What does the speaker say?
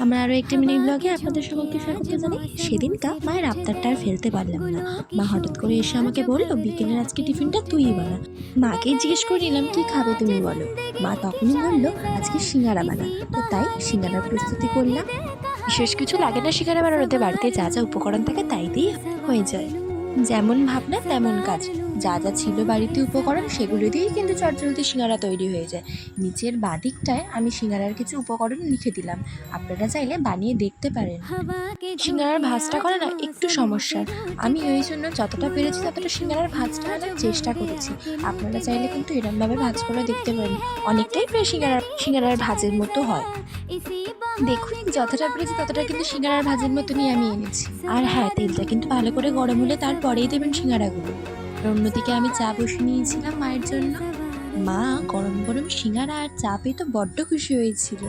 আমরা আরও একটি মিনি ব্লগে আপনাদের সকলকে স্বাগত জানাই। সেদিনটা মায়ের আবদারটা আর ফেলতে পারলাম না। মা হঠাৎ করে এসে আমাকে বলল, বিকেলের আজকে টিফিনটা তুইই বানা। মাকেই জিজ্ঞেস করে নিলাম, কি খাবে তুমি বলো। মা তখনই বলল, আজকে সিঙ্গারা বানা। তো তাই সিঙ্গারার প্রস্তুতি করলাম। বিশেষ কিছু লাগে না সিঙ্গারা বানানোতে, বাড়িতে যা যা উপকরণ থাকে তাই দিয়েই হয়ে যায়। যেমন ভাবনা তেমন কাজ, যা যা ছিল বাড়িতে উপকরণ সেগুলো দিয়েই কিন্তু চটজলদি সিঙ্গারা তৈরি হয়ে যায়। নিচের বাদিকটায় আমি সিঙ্গারার কিছু উপকরণ লিখে দিলাম, আপনারা চাইলে বানিয়ে দেখতে পারেন। সিঙ্গারার ভাজটা করা না একটু সমস্যা, আমি ওই জন্য যতটা পেরেছি ততটা সিঙ্গারার ভাজটা আনার চেষ্টা করেছি। আপনারা চাইলে কিন্তু এরমভাবে ভাজ করে দেখতে পারেন, অনেকটাই প্রায় সিঙ্গারার ভাজের মতো হয়। দেখুন যতটা পেরেছি ততটা কিন্তু সিঙ্গারার ভাজের মতনই আমি এনেছি। আর হ্যাঁ, তেলটা কিন্তু ভালো করে গরম হলে তারপরেই দেবেন সিঙ্গারাগুলো। আর অন্যদিকে আমি চা বসিয়ে নিয়েছিলাম মায়ের জন্য। মা গরম গরম সিঙ্গারা আর চা পেয়ে তো বড্ড খুশি হয়েছিল।